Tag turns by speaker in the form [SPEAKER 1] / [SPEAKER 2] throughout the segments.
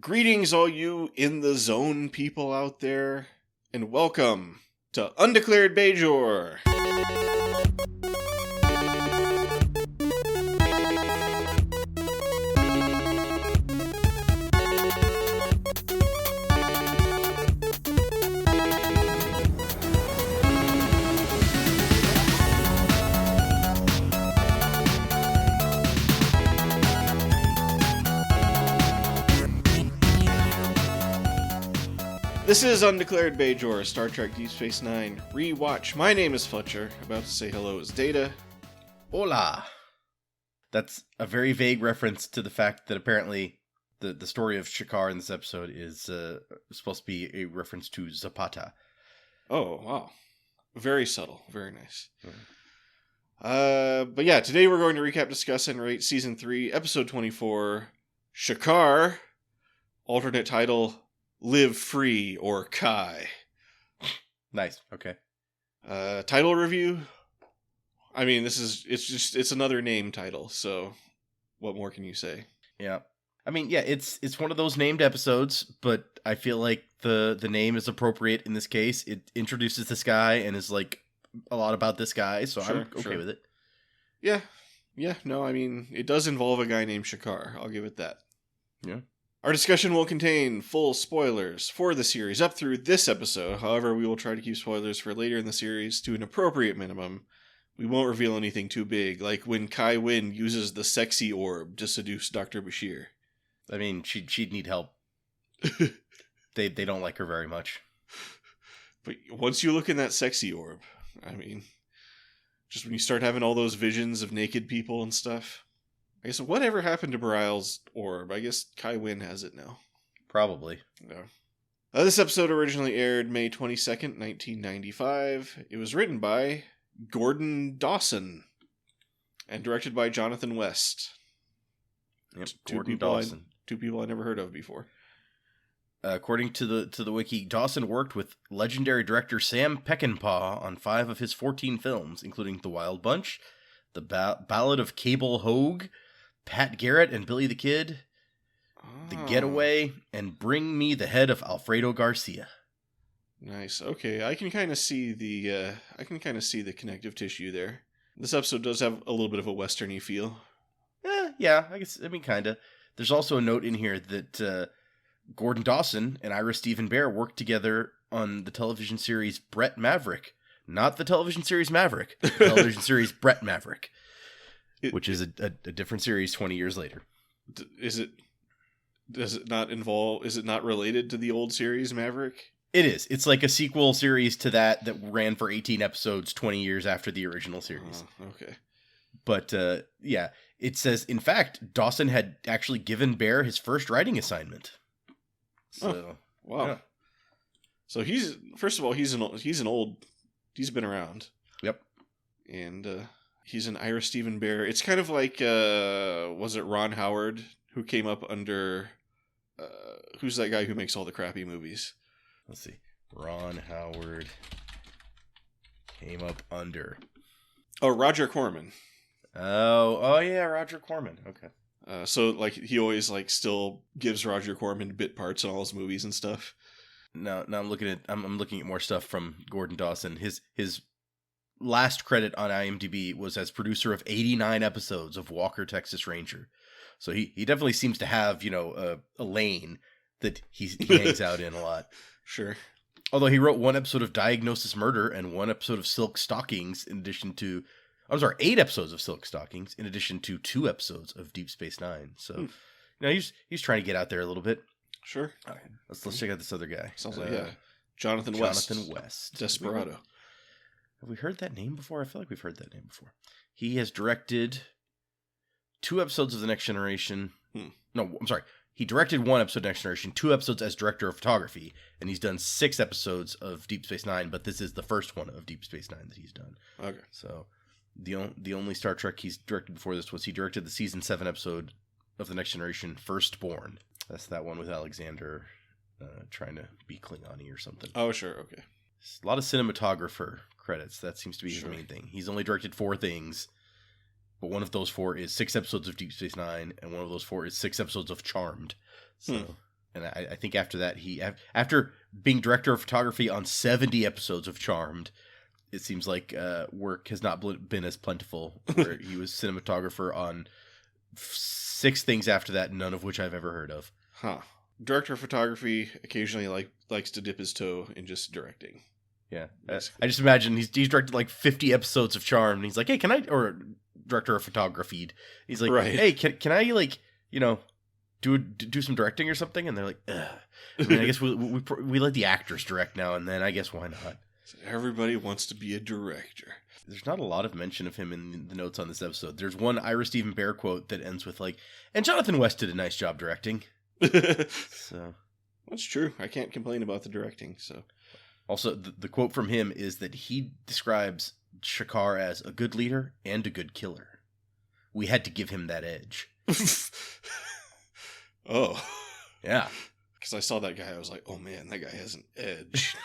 [SPEAKER 1] Greetings, all you in the zone people out there, and welcome to Undeclared Bajor. This is Undeclared Bajor, Star Trek Deep Space Nine rewatch. My name is Fletcher. About to say hello is Data.
[SPEAKER 2] Hola. That's a very vague reference to the fact that apparently the story of Shakaar in this episode is supposed to be a reference to Zapata.
[SPEAKER 1] Oh, wow. Very subtle. Very nice.
[SPEAKER 2] Mm-hmm.
[SPEAKER 1] But yeah, today we're going to recap, discuss, and rate Season 3, Episode 24, Shakaar, alternate title, Live Free or Kai.
[SPEAKER 2] Nice. Okay.
[SPEAKER 1] Title review. I mean, it's another name title, so what more can you say?
[SPEAKER 2] Yeah. I mean, yeah, it's one of those named episodes, but I feel like the name is appropriate in this case. It introduces this guy and is like a lot about this guy, so
[SPEAKER 1] Sure,
[SPEAKER 2] I'm okay with it.
[SPEAKER 1] Yeah. Yeah, no, I mean, it does involve a guy named Shakaar. I'll give it that.
[SPEAKER 2] Yeah.
[SPEAKER 1] Our discussion will contain full spoilers for the series up through this episode. However, we will try to keep spoilers for later in the series to an appropriate minimum. We won't reveal anything too big, like when Kai Wynn uses the sexy orb to seduce Dr. Bashir.
[SPEAKER 2] I mean, she'd need help. They don't like her very much.
[SPEAKER 1] But once you look in that sexy orb, I mean, just when you start having all those visions of naked people and stuff. I guess whatever happened to Bareilles' orb? I guess Kai Wynn has it now.
[SPEAKER 2] Probably.
[SPEAKER 1] Yeah. This episode originally aired May 22nd, 1995. It was written by Gordon Dawson and directed by Jonathan West.
[SPEAKER 2] Yep, Gordon Dawson.
[SPEAKER 1] Two people I never heard of before.
[SPEAKER 2] According to the wiki, Dawson worked with legendary director Sam Peckinpah on 5 of his 14 films, including The Wild Bunch, The Ballad of Cable Hogue, Pat Garrett and Billy the Kid, The Getaway, and Bring Me the Head of Alfredo Garcia.
[SPEAKER 1] Nice. Okay, I can kind of see the connective tissue there. This episode does have a little bit of a westerny feel.
[SPEAKER 2] Yeah, I mean, kind of. There's also a note in here that Gordon Dawson and Ira Stephen Bear worked together on the television series Brett Maverick. Not the television series Maverick, the television series Brett Maverick, which is a different series 20 years later.
[SPEAKER 1] Is it not related to the old series Maverick?
[SPEAKER 2] It is. It's like a sequel series to that ran for 18 episodes 20 years after the original series.
[SPEAKER 1] Okay.
[SPEAKER 2] But, yeah, it says, in fact, Dawson had actually given Bear his first writing assignment. So,
[SPEAKER 1] wow. Yeah. So he's been around.
[SPEAKER 2] Yep.
[SPEAKER 1] And he's an Ira Stephen Bear. It's kind of like, was it Ron Howard who came up under, who's that guy who makes all the crappy movies?
[SPEAKER 2] Let's see. Ron Howard came up under.
[SPEAKER 1] Oh, Roger Corman.
[SPEAKER 2] Oh yeah, Roger Corman. Okay.
[SPEAKER 1] So like he always like still gives Roger Corman bit parts in all his movies and stuff.
[SPEAKER 2] No, I'm looking at more stuff from Gordon Dawson. His last credit on IMDb was as producer of 89 episodes of Walker, Texas Ranger. So he definitely seems to have, a lane that he hangs out in a lot.
[SPEAKER 1] Sure.
[SPEAKER 2] Although he wrote 1 episode of Diagnosis Murder and 1 episode of Silk Stockings in addition to 8 episodes of Silk Stockings in addition to 2 episodes of Deep Space Nine. So, he's trying to get out there a little bit.
[SPEAKER 1] Sure.
[SPEAKER 2] All right, let's check out this other guy.
[SPEAKER 1] Sounds like Jonathan West. Desperado.
[SPEAKER 2] Have we heard that name before? I feel like we've heard that name before. He has directed 2 episodes of The Next Generation. No, I'm sorry. He directed 1 episode of Next Generation, 2 episodes as director of photography, and he's done 6 episodes of Deep Space Nine, but this is the first one of Deep Space Nine that he's done.
[SPEAKER 1] Okay.
[SPEAKER 2] So the only Star Trek he's directed before this was he directed the season 7 episode of The Next Generation, Firstborn. That's that one with Alexander trying to be Klingon-y or something.
[SPEAKER 1] Oh, sure. Okay.
[SPEAKER 2] A lot of cinematographer credits. That seems to be his main thing. He's only directed 4 things, but one of those 4 is 6 episodes of Deep Space Nine, and one of those 4 is 6 episodes of Charmed. So And I think after that, after being director of photography on 70 episodes of Charmed, it seems like work has not been as plentiful, where he was cinematographer on 6 things after that, none of which I've ever heard of.
[SPEAKER 1] Huh. Director of photography occasionally likes to dip his toe in just directing.
[SPEAKER 2] Yeah. I just imagine he's directed like 50 episodes of Charmed, and he's like, hey, can I, or director of photography, he's like,
[SPEAKER 1] right.
[SPEAKER 2] Hey, can I, like, you know, do some directing or something? And they're like, ugh. I mean, I guess we let the actors direct now and then. I guess why not?
[SPEAKER 1] Everybody wants to be a director.
[SPEAKER 2] There's not a lot of mention of him in the notes on this episode. There's one Ira Stephen Bear quote that ends with like, and Jonathan West did a nice job directing. So
[SPEAKER 1] that's true. I can't complain about the directing. So
[SPEAKER 2] also the quote from him is that he describes Shakaar as a good leader and a good killer. We had to give him that edge.
[SPEAKER 1] Oh.
[SPEAKER 2] Yeah.
[SPEAKER 1] Because I saw that guy, I was like, oh man, that guy has an edge.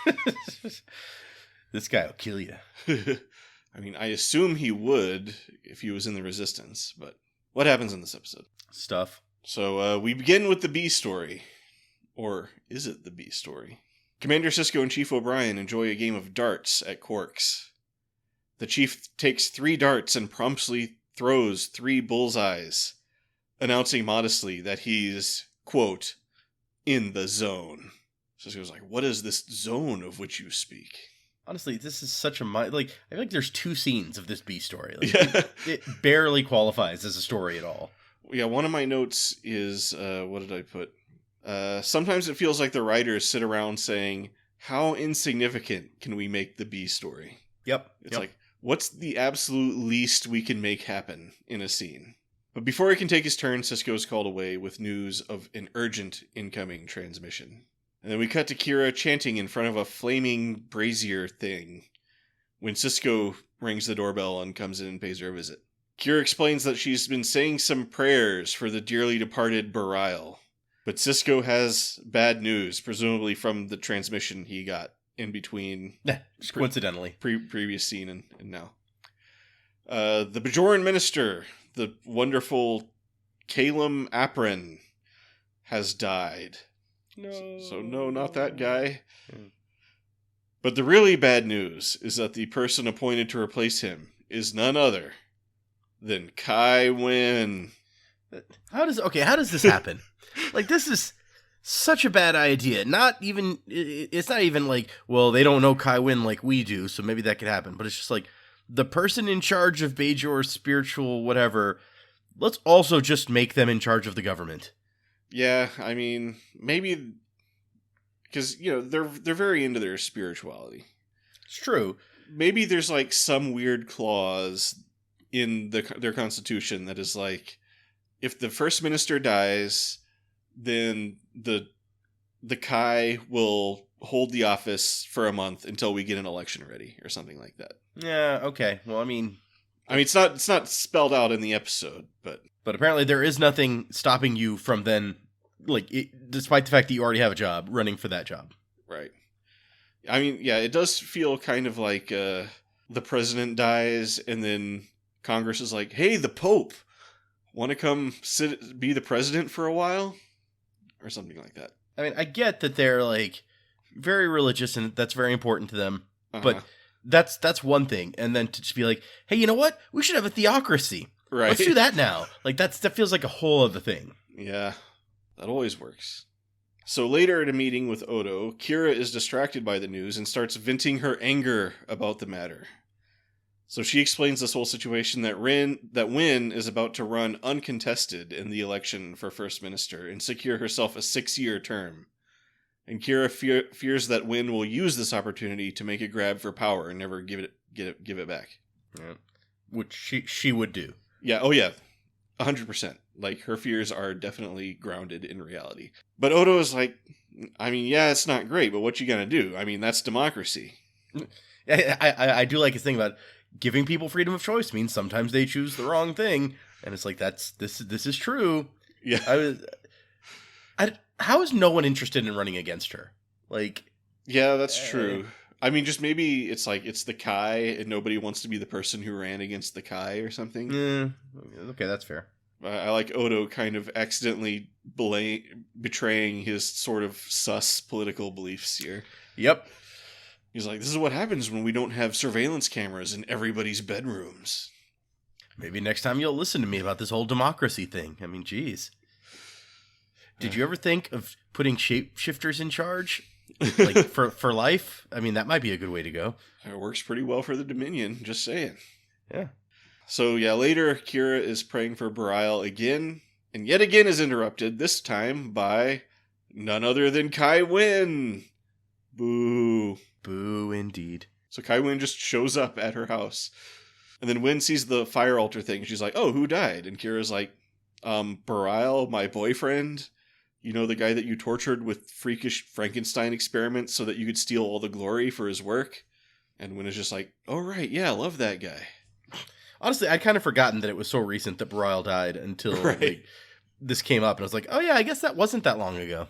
[SPEAKER 2] This guy will kill you.
[SPEAKER 1] I mean, I assume he would if he was in the Resistance, but what happens in this episode?
[SPEAKER 2] Stuff.
[SPEAKER 1] So we begin with the B story. Or is it the B story? Commander Sisko and Chief O'Brien enjoy a game of darts at Quark's. The Chief takes 3 darts and promptly throws 3 bullseyes, announcing modestly that he's, quote, in the zone. Sisko's like, what is this zone of which you speak?
[SPEAKER 2] Honestly, this is such a I feel like there's 2 scenes of this B story. Like,
[SPEAKER 1] Yeah.
[SPEAKER 2] it barely qualifies as a story at all.
[SPEAKER 1] Yeah, one of my notes is, what did I put? Sometimes it feels like the writers sit around saying, how insignificant can we make the B story?
[SPEAKER 2] Yep.
[SPEAKER 1] It's like, what's the absolute least we can make happen in a scene? But before he can take his turn, Sisko is called away with news of an urgent incoming transmission. And then we cut to Kira chanting in front of a flaming brazier thing when Sisko rings the doorbell and comes in and pays her a visit. Kira explains that she's been saying some prayers for the dearly departed Bareil. But Sisko has bad news, presumably from the transmission he got in between.
[SPEAKER 2] Just coincidentally.
[SPEAKER 1] Previous scene and now. The Bajoran minister, the wonderful Calum Apren, has died.
[SPEAKER 2] No.
[SPEAKER 1] So no, not that guy. But the really bad news is that the person appointed to replace him is none other than Kai Wynn.
[SPEAKER 2] How does this happen? Like, this is such a bad idea. It's not even like, well, they don't know Kai Wynn like we do, so maybe that could happen. But it's just like, the person in charge of Bajor's spiritual whatever, let's also just make them in charge of the government.
[SPEAKER 1] Yeah, I mean, maybe because they're very into their spirituality.
[SPEAKER 2] It's true.
[SPEAKER 1] Maybe there's like some weird clause in their constitution that is like, if the first minister dies, then the Kai will hold the office for a month until we get an election ready, or something like that.
[SPEAKER 2] Yeah. Okay. Well, I mean,
[SPEAKER 1] it's not spelled out in the episode, but
[SPEAKER 2] apparently there is nothing stopping you from then, despite the fact that you already have a job, running for that job.
[SPEAKER 1] Right. I mean, yeah, it does feel kind of like the president dies, and then Congress is like, "Hey, the Pope, want to come be the president for a while?" Or something like that.
[SPEAKER 2] I mean, I get that they're like very religious and that's very important to them, but that's one thing. And then to just be like, hey, you know what? We should have a theocracy.
[SPEAKER 1] Right.
[SPEAKER 2] Let's do that now. Like that feels like a whole other thing.
[SPEAKER 1] Yeah, that always works. So later at a meeting with Odo, Kira is distracted by the news and starts venting her anger about the matter. So she explains this whole situation that Wynn is about to run uncontested in the election for First Minister and secure herself a 6-year term. And Kira fears that Wynn will use this opportunity to make a grab for power and never give it back.
[SPEAKER 2] Yeah. Which she would do.
[SPEAKER 1] Yeah, oh yeah, 100%. Like, her fears are definitely grounded in reality. But Odo is like, I mean, yeah, it's not great, but what you gonna do? I mean, that's democracy.
[SPEAKER 2] I do like his thing about giving people freedom of choice means sometimes they choose the wrong thing, and it's like this is true.
[SPEAKER 1] Yeah.
[SPEAKER 2] How is no one interested in running against her? Like,
[SPEAKER 1] yeah, that's true. I mean, just maybe it's like it's the Kai, and nobody wants to be the person who ran against the Kai or something.
[SPEAKER 2] Okay, that's fair.
[SPEAKER 1] I like Odo kind of accidentally betraying his sort of sus political beliefs here.
[SPEAKER 2] Yep.
[SPEAKER 1] He's like, this is what happens when we don't have surveillance cameras in everybody's bedrooms.
[SPEAKER 2] Maybe next time you'll listen to me about this whole democracy thing. I mean, geez. Did you ever think of putting shapeshifters in charge? Like, for life? I mean, that might be a good way to go.
[SPEAKER 1] It works pretty well for the Dominion, just saying.
[SPEAKER 2] Yeah.
[SPEAKER 1] So, yeah, later, Kira is praying for Bareil again, and yet again is interrupted, this time by none other than Kai Wynn. Boo.
[SPEAKER 2] Boo, indeed.
[SPEAKER 1] So Kai Wynn just shows up at her house. And then Wynn sees the fire altar thing. She's like, oh, who died? And Kira's like, Bareil, my boyfriend. You know, the guy that you tortured with freakish Frankenstein experiments so that you could steal all the glory for his work? And Wynn is just like, oh, right, yeah, I love that guy.
[SPEAKER 2] Honestly, I'd kind of forgotten that it was so recent that Bareil died until like, this came up. And I was like, oh, yeah, I guess that wasn't that long ago.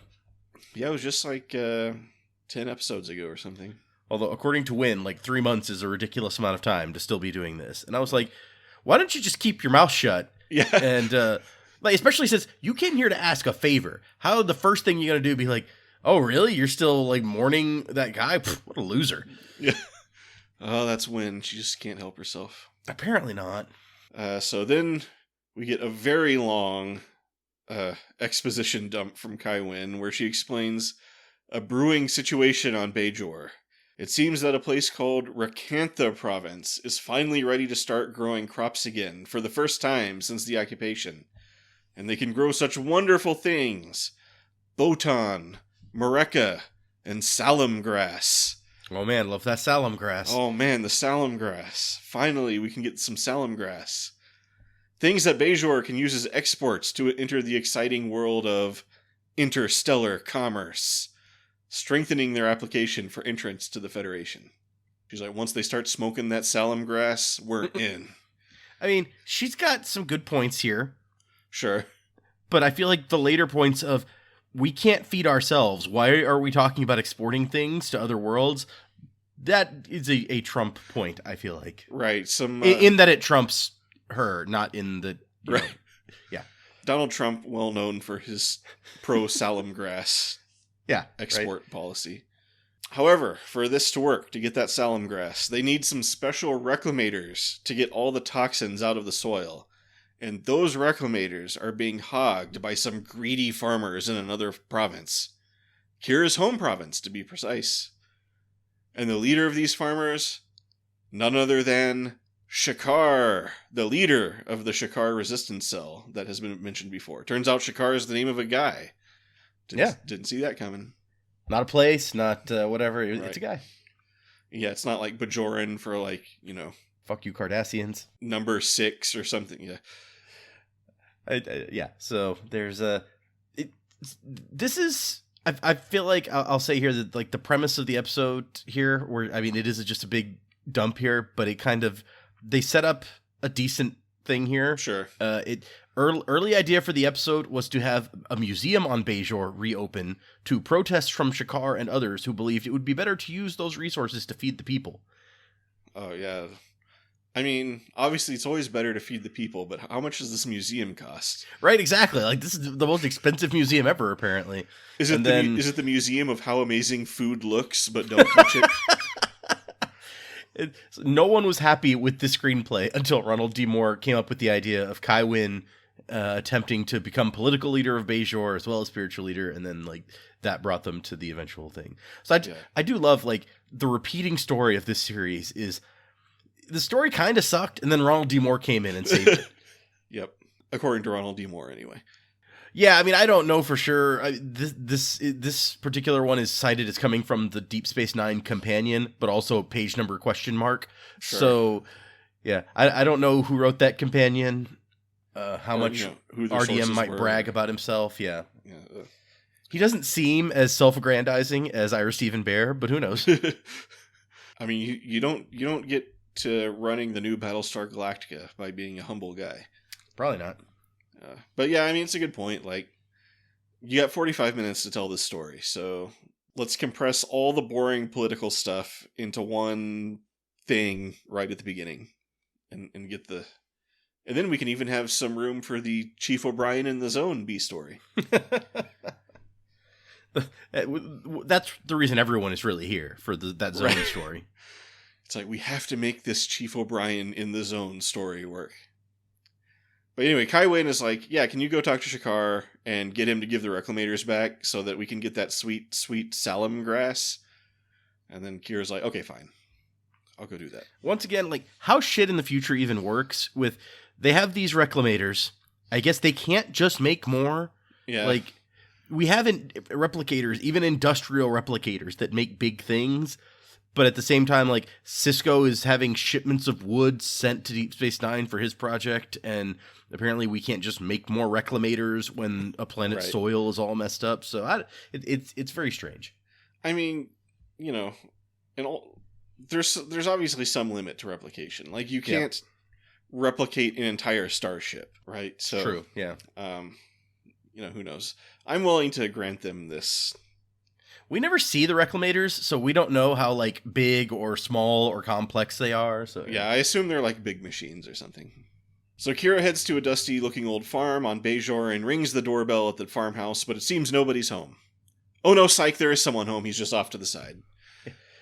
[SPEAKER 1] Yeah, it was just like 10 episodes ago or something.
[SPEAKER 2] Although, according to Wynn, like 3 months is a ridiculous amount of time to still be doing this. And I was like, why don't you just keep your mouth shut?
[SPEAKER 1] Yeah.
[SPEAKER 2] And, like, especially since you came here to ask a favor. How the first thing you're going to do be like, oh, really? You're still, like, mourning that guy? Pfft, what a loser.
[SPEAKER 1] Yeah. Oh, that's Wynn. She just can't help herself.
[SPEAKER 2] Apparently not.
[SPEAKER 1] So then we get a very long exposition dump from Kai Wynn where she explains a brewing situation on Bajor. It seems that a place called Rakantha Province is finally ready to start growing crops again for the first time since the occupation. And they can grow such wonderful things. Botan, Mareka, and Salam grass.
[SPEAKER 2] Oh man, love that Salam grass.
[SPEAKER 1] Oh man, the Salam grass. Finally, we can get some Salam grass. Things that Bajor can use as exports to enter the exciting world of interstellar commerce, strengthening their application for entrance to the Federation. She's like, once they start smoking that Salam grass, we're in.
[SPEAKER 2] I mean, she's got some good points here.
[SPEAKER 1] Sure.
[SPEAKER 2] But I feel like the later points of, we can't feed ourselves. Why are we talking about exporting things to other worlds? That is a Trump point, I feel like.
[SPEAKER 1] Right.
[SPEAKER 2] In that it trumps her, not in the...
[SPEAKER 1] Right.
[SPEAKER 2] Know, yeah.
[SPEAKER 1] Donald Trump, well known for his pro-Salam grass export policy. However, for this to work, to get that Salam grass, they need some special reclamators to get all the toxins out of the soil. And those reclamators are being hogged by some greedy farmers in another province. Kira's home province, to be precise. And the leader of these farmers, none other than Shakaar, the leader of the Shakaar resistance cell that has been mentioned before. Turns out Shakaar is the name of a guy. Didn't see that coming.
[SPEAKER 2] Not a place, not whatever.
[SPEAKER 1] Right.
[SPEAKER 2] It's a guy.
[SPEAKER 1] Yeah, it's not like Bajoran for like, you know...
[SPEAKER 2] Fuck you, Cardassians.
[SPEAKER 1] Number 6 or something, yeah.
[SPEAKER 2] Yeah, so there's this is... I feel like I'll say here that like the premise of the episode here, where I mean it is just a big dump here, but it kind of they set up a decent thing here.
[SPEAKER 1] Sure.
[SPEAKER 2] Early idea for the episode was to have a museum on Bajor reopen to protests from Shakaar and others who believed it would be better to use those resources to feed the people.
[SPEAKER 1] Oh yeah. I mean, obviously it's always better to feed the people, but how much does this museum cost?
[SPEAKER 2] Right, exactly. Like this is the most expensive museum ever, apparently.
[SPEAKER 1] Is it the museum of how amazing food looks, but don't touch it?
[SPEAKER 2] No one was happy with the screenplay until Ronald D. Moore came up with the idea of Kai Wynn attempting to become political leader of Bajor as well as spiritual leader, and then like that brought them to the eventual thing. So I do love like the repeating story of this series is. The story kind of sucked, and then Ronald D. Moore came in and saved it.
[SPEAKER 1] Yep. According to Ronald D. Moore, anyway.
[SPEAKER 2] Yeah, I mean, I don't know for sure. This particular one is cited as coming from the Deep Space Nine companion, but also page number ? Sure. So, yeah, I don't know who wrote that companion, how much
[SPEAKER 1] who the
[SPEAKER 2] RDM might
[SPEAKER 1] were.
[SPEAKER 2] brag about himself, yeah. He doesn't seem as self-aggrandizing as Ira Stephen Bear, but who knows?
[SPEAKER 1] I mean, you don't get to running the new Battlestar Galactica by being a humble guy.
[SPEAKER 2] Probably not.
[SPEAKER 1] But yeah, I mean, it's a good point. Like, you got 45 minutes to tell this story, so let's compress all the boring political stuff into one thing right at the beginning and get the And then we can even have some room for the Chief O'Brien in the Zone B story.
[SPEAKER 2] That's the reason everyone is really here, for that Zone story.
[SPEAKER 1] It's like, we have to make this Chief O'Brien in the Zone story work. But anyway, Kai Wen is like, yeah, can you go talk to Shakaar and get him to give the Reclamators back so that we can get that sweet, sweet Salem grass? And then Kira's like, okay, fine. I'll go do that.
[SPEAKER 2] Once again, like, how shit in the future even works with, they have these Reclamators. I guess they can't just make more.
[SPEAKER 1] Yeah.
[SPEAKER 2] Like, we have replicators, even industrial replicators that make big things. But at the same time, like, Cisco is having shipments of wood sent to Deep Space Nine for his project, and apparently we can't just make more Reclamators when a planet's soil is all messed up. So it's very strange.
[SPEAKER 1] I mean, you know, there's obviously some limit to replication. Like, you can't replicate an entire starship, right? So
[SPEAKER 2] true, yeah.
[SPEAKER 1] You know, who knows? I'm willing to grant them this.
[SPEAKER 2] We never see the Reclamators, so we don't know how, like, big or small or complex they are. So
[SPEAKER 1] yeah, I assume they're like big machines or something. So Kira heads to a dusty-looking old farm on Bajor and rings the doorbell at the farmhouse, but it seems nobody's home. Oh no, psych, there is someone home. He's just off to the side.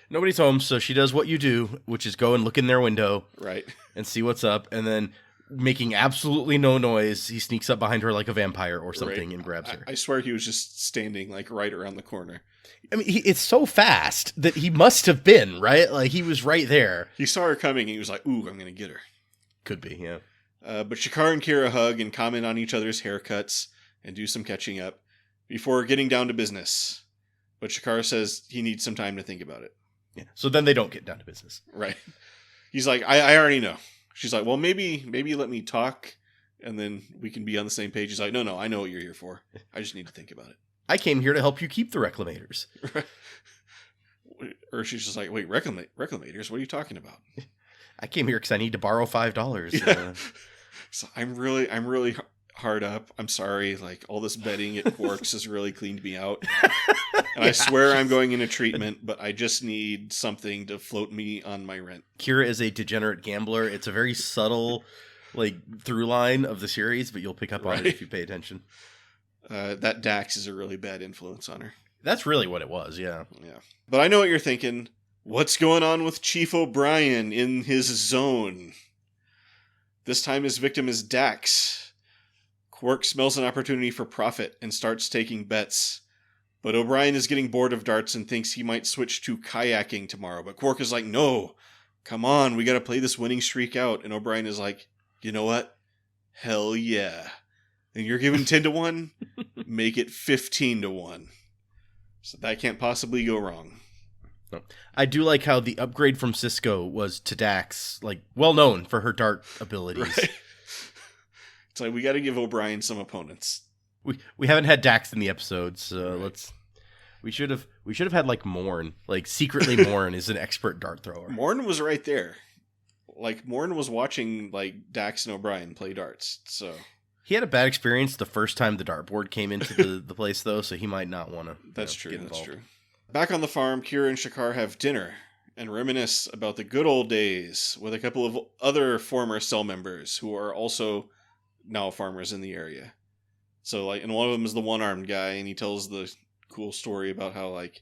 [SPEAKER 2] Nobody's home, so she does what you do, which is go and look in their window.
[SPEAKER 1] Right.
[SPEAKER 2] And see what's up, and then, making absolutely no noise, he sneaks up behind her like a vampire or something and grabs her.
[SPEAKER 1] I swear he was just standing, like, right around the corner.
[SPEAKER 2] I mean, it's so fast that he must have been, right? Like, he was right there.
[SPEAKER 1] He saw her coming, and he was like, ooh, I'm going to get her.
[SPEAKER 2] Could be, yeah.
[SPEAKER 1] But Shakaar and Kira hug and comment on each other's haircuts and do some catching up before getting down to business. But Shakaar says he needs some time to think about it.
[SPEAKER 2] Yeah. So then they don't get down to business.
[SPEAKER 1] Right. He's like, I already know. She's like, well, maybe let me talk, and then we can be on the same page. He's like, no, I know what you're here for. I just need to think about it.
[SPEAKER 2] I came here to help you keep the Reclamators.
[SPEAKER 1] Or she's just like, wait, Reclamators? What are you talking about?
[SPEAKER 2] I came here because I need to borrow $5.
[SPEAKER 1] Yeah. So I'm really hard up. I'm sorry. Like, all this betting at Quarks has really cleaned me out. And I swear I'm going into treatment, but I just need something to float me on my rent.
[SPEAKER 2] Kira is a degenerate gambler. It's a very subtle, like, through line of the series, but you'll pick up on it if you pay attention.
[SPEAKER 1] That Dax is a really bad influence on her.
[SPEAKER 2] That's really what it was, yeah.
[SPEAKER 1] Yeah. But I know what you're thinking. What's going on with Chief O'Brien in his zone? This time his victim is Dax. Quark smells an opportunity for profit and starts taking bets. But O'Brien is getting bored of darts and thinks he might switch to kayaking tomorrow. But Quark is like, no, come on, we gotta play this winning streak out. And O'Brien is like, you know what? Hell yeah. And you're giving 10-1? Make it 15-1. So that can't possibly go wrong.
[SPEAKER 2] I do like how the upgrade from Cisco was to Dax, like, well known for her dart abilities. Right.
[SPEAKER 1] It's like, we got to give O'Brien some opponents.
[SPEAKER 2] We haven't had Dax in the episode, so right. We should have had, like, Morn. Like, secretly Morn is an expert dart thrower.
[SPEAKER 1] Morn was right there. Like, Morn was watching, like, Dax and O'Brien play darts, so...
[SPEAKER 2] He had a bad experience the first time the dartboard came into the place, though, so he might not want to.
[SPEAKER 1] That's true. That's true. Back on the farm, Kira and Shakaar have dinner and reminisce about the good old days with a couple of other former cell members who are also now farmers in the area. So, like, and one of them is the one-armed guy, and he tells the cool story about how, like,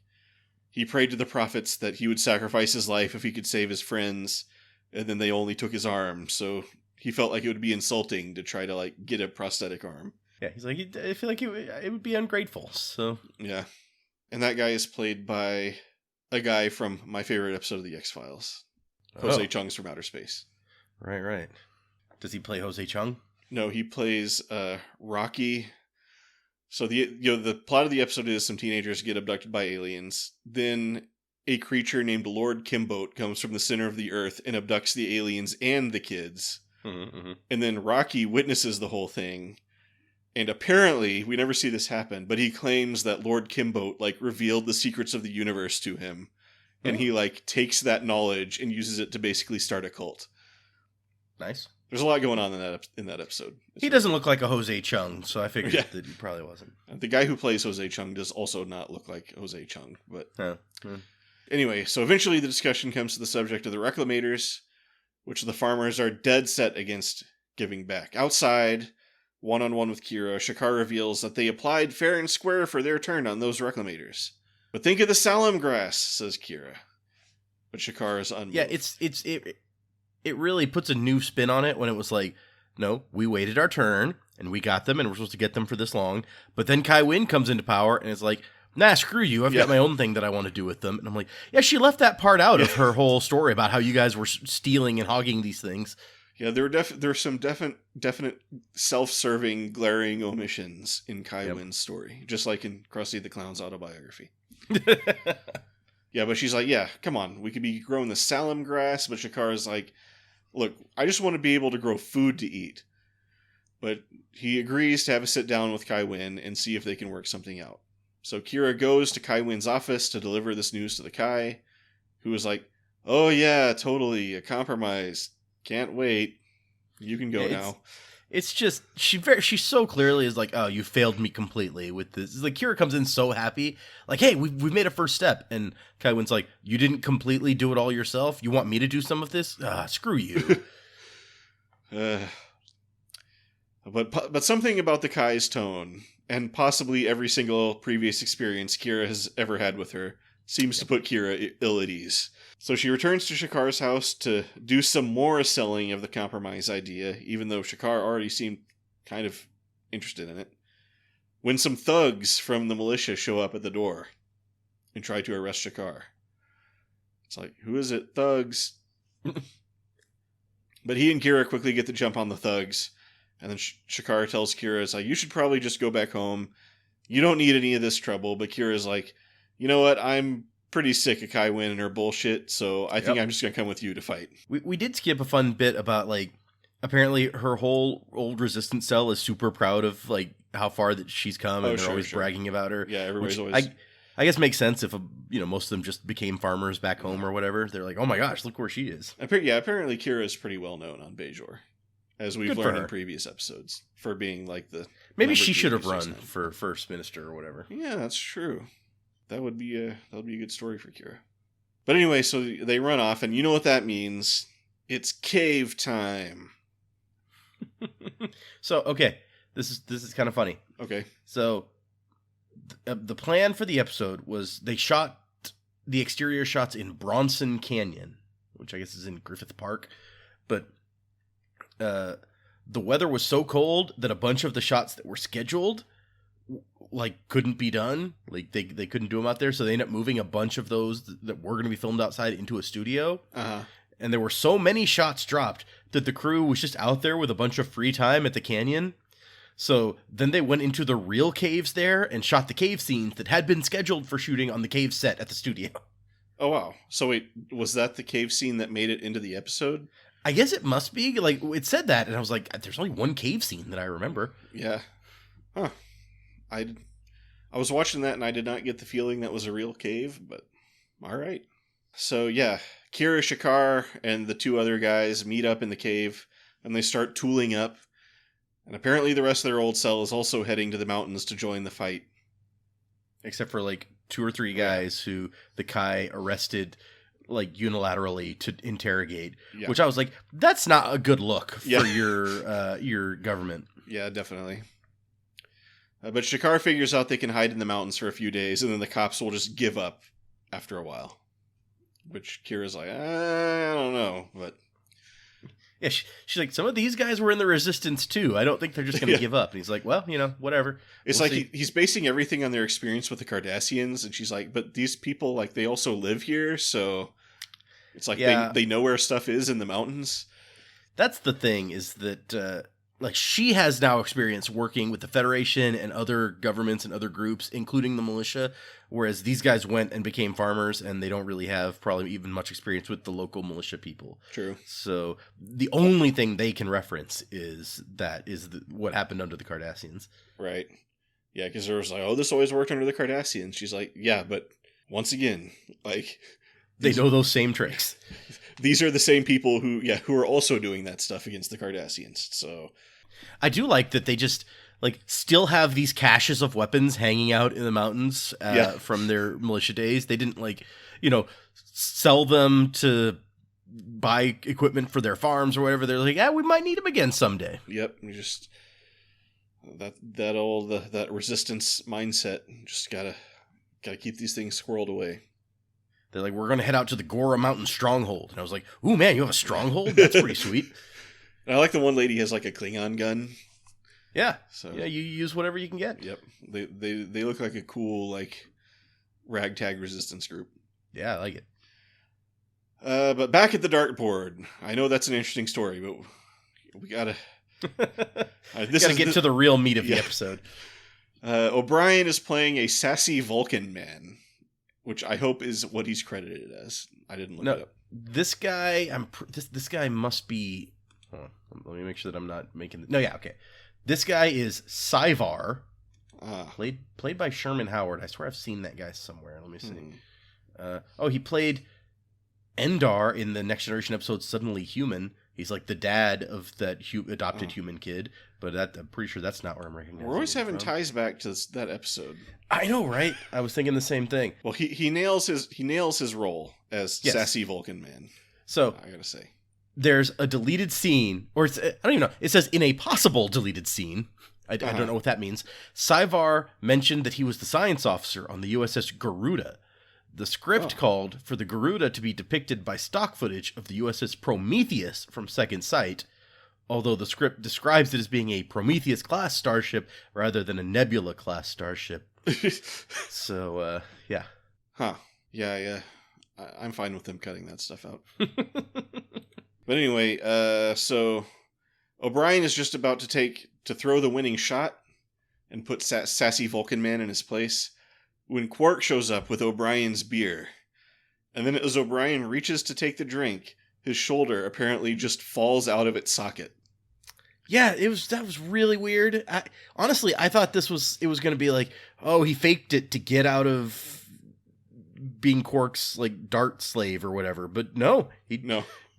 [SPEAKER 1] he prayed to the prophets that he would sacrifice his life if he could save his friends, and then they only took his arm, so he felt like it would be insulting to try to, like, get a prosthetic arm.
[SPEAKER 2] Yeah, he's like, I feel like it would be ungrateful, so...
[SPEAKER 1] Yeah. And that guy is played by a guy from my favorite episode of The X-Files. Jose Chung's from Outer Space.
[SPEAKER 2] Right. Does he play Jose Chung?
[SPEAKER 1] No, he plays Rocky. So the plot of the episode is some teenagers get abducted by aliens. Then a creature named Lord Kimboat comes from the center of the earth and abducts the aliens and the kids.
[SPEAKER 2] Mm-hmm.
[SPEAKER 1] And then Rocky witnesses the whole thing. And apparently, we never see this happen, but he claims that Lord Kimboat, like, revealed the secrets of the universe to him. And he, like, takes that knowledge and uses it to basically start a cult.
[SPEAKER 2] Nice.
[SPEAKER 1] There's a lot going on in that episode.
[SPEAKER 2] He doesn't look like a Jose Chung, so I figured that he probably wasn't.
[SPEAKER 1] The guy who plays Jose Chung does also not look like Jose Chung, but... Anyway, so eventually the discussion comes to the subject of the Reclamators, which the farmers are dead set against giving back. Outside, one-on-one with Kira, Shakaar reveals that they applied fair and square for their turn on those reclamators. But think of the Salam grass, says Kira. But Shakaar is unmoved.
[SPEAKER 2] Yeah, it really puts a new spin on it when it was like, no, we waited our turn, and we got them, and we're supposed to get them for this long. But then Kai Wynn comes into power, and it's like, nah, screw you. I've got my own thing that I want to do with them. And I'm like, yeah, she left that part out of her whole story about how you guys were stealing and hogging these things.
[SPEAKER 1] Yeah, there were some definite self-serving, glaring omissions in Kai Wynn's story, just like in Krusty the Clown's autobiography. Yeah, but she's like, yeah, come on, we could be growing the Salam grass, but Shakaar is like, look, I just want to be able to grow food to eat. But he agrees to have a sit down with Kai Wynn and see if they can work something out. So Kira goes to Kai Wynn's office to deliver this news to the Kai, who is like, oh yeah, totally, a compromise. Can't wait. You can go now.
[SPEAKER 2] It's just, she so clearly is like, oh, you failed me completely with this. It's like Kira comes in so happy, like, hey, we've made a first step. And Kai Wynn's like, you didn't completely do it all yourself? You want me to do some of this? Screw you.
[SPEAKER 1] But something about the Kai's tone, and possibly every single previous experience Kira has ever had with her, seems to put Kira ill at ease. So she returns to Shakaar's house to do some more selling of the compromise idea, even though Shakaar already seemed kind of interested in it, when some thugs from the militia show up at the door and try to arrest Shakaar. It's like, who is it? Thugs. But he and Kira quickly get the jump on the thugs, and then Shakaar tells Kira, it's like, you should probably just go back home. You don't need any of this trouble. But Kira's like, you know what? I'm pretty sick of Kai Wynn and her bullshit, so I think I'm just going to come with you to fight.
[SPEAKER 2] We did skip a fun bit about, like, apparently her whole old resistance cell is super proud of, like, how far that she's come, and they're always bragging about her.
[SPEAKER 1] Yeah, everybody's always...
[SPEAKER 2] I guess makes sense if, most of them just became farmers back home or whatever. They're like, oh my gosh, look where she is.
[SPEAKER 1] Apparently Kira is pretty well known on Bajor, as we've learned in previous episodes, for being, like, the...
[SPEAKER 2] Maybe she should have run for first minister or whatever.
[SPEAKER 1] Yeah, that's true. That would be a good story for Kira. But anyway, so they run off, and you know what that means. It's cave time.
[SPEAKER 2] So, okay, this is kind of funny.
[SPEAKER 1] Okay.
[SPEAKER 2] So, the plan for the episode was they shot the exterior shots in Bronson Canyon, which I guess is in Griffith Park, but the weather was so cold that a bunch of the shots that were scheduled couldn't be done. Like they couldn't do them out there, so they ended up moving a bunch of those that were going to be filmed outside into a studio. And there were so many shots dropped that the crew was just out there with a bunch of free time at the canyon. So then they went into the real caves there and shot the cave scenes that had been scheduled for shooting on the cave set at the studio.
[SPEAKER 1] Oh wow. So wait, was that the cave scene that made it into the episode?
[SPEAKER 2] I guess it must be. Like, it said that, and I was like, there's only one cave scene that I remember.
[SPEAKER 1] Yeah. Huh. I was watching that and I did not get the feeling that was a real cave, but all right. So yeah, Kira, Shakaar, and the two other guys meet up in the cave and they start tooling up. And apparently the rest of their old cell is also heading to the mountains to join the fight.
[SPEAKER 2] Except for like 2 or 3 guys who the Kai arrested like unilaterally to interrogate, which I was like, that's not a good look for your government. Yeah,
[SPEAKER 1] definitely. But Shakaar figures out they can hide in the mountains for a few days, and then the cops will just give up after a while. Which Kira's like, I don't know, but...
[SPEAKER 2] Yeah, she's like, some of these guys were in the resistance too. I don't think they're just going to give up. And he's like, well, whatever.
[SPEAKER 1] It's we'll like he's basing everything on their experience with the Cardassians, and she's like, but these people, like, they also live here, so... It's like they know where stuff is in the mountains.
[SPEAKER 2] That's the thing, is that... like, she has now experience working with the Federation and other governments and other groups, including the militia, whereas these guys went and became farmers, and they don't really have probably even much experience with the local militia people.
[SPEAKER 1] True.
[SPEAKER 2] So the only thing they can reference is what happened under the Cardassians.
[SPEAKER 1] Right. Yeah, because there was like, oh, this always worked under the Cardassians. She's like, yeah, but once again, like...
[SPEAKER 2] They know those same tricks.
[SPEAKER 1] These are the same people who are also doing that stuff against the Cardassians. So
[SPEAKER 2] I do like that they just like still have these caches of weapons hanging out in the mountains from their militia days. They didn't sell them to buy equipment for their farms or whatever. They're like, yeah, we might need them again someday.
[SPEAKER 1] Yep, you just that resistance mindset. Just gotta keep these things squirreled away.
[SPEAKER 2] They're like, we're going to head out to the Gora Mountain Stronghold. And I was like, ooh, man, you have a stronghold? That's pretty sweet.
[SPEAKER 1] And I like the one lady has like a Klingon gun.
[SPEAKER 2] Yeah.
[SPEAKER 1] So
[SPEAKER 2] yeah, you use whatever you can get.
[SPEAKER 1] Yep. They look like a cool, like, ragtag resistance group.
[SPEAKER 2] Yeah, I like it.
[SPEAKER 1] But back at the dartboard. I know that's an interesting story, but we gotta...
[SPEAKER 2] gotta get to the real meat of the episode.
[SPEAKER 1] O'Brien is playing a sassy Vulcan man, which I hope is what he's credited as. I didn't look it up.
[SPEAKER 2] This guy, this guy must be. Let me make sure that I'm not making. No, yeah, okay. This guy is Syvar, played by Sherman Howard. I swear I've seen that guy somewhere. Let me see. He played Endar in the Next Generation episode Suddenly Human. He's like the dad of that adopted human kid, but I'm pretty sure that's not where I'm recognizing.
[SPEAKER 1] We're always having ties back to that episode.
[SPEAKER 2] I know, right? I was thinking the same thing.
[SPEAKER 1] Well, he nails his role as sassy Vulcan man.
[SPEAKER 2] So
[SPEAKER 1] I gotta say,
[SPEAKER 2] there's a deleted scene, or I don't even know. It says in a possible deleted scene. I don't know what that means. Syvar mentioned that he was the science officer on the USS Garuda. The script called for the Garuda to be depicted by stock footage of the USS Prometheus from Second Sight, although the script describes it as being a Prometheus-class starship rather than a Nebula-class starship. So, yeah.
[SPEAKER 1] Huh. Yeah. I'm fine with them cutting that stuff out. But anyway, so O'Brien is just about to throw the winning shot and put sassy Vulcan man in his place when Quark shows up with O'Brien's beer. And then as O'Brien reaches to take the drink, his shoulder apparently just falls out of its socket.
[SPEAKER 2] Yeah, that was really weird. Honestly, I thought it was going to be like, oh, he faked it to get out of being Quark's like dart slave or whatever. But no.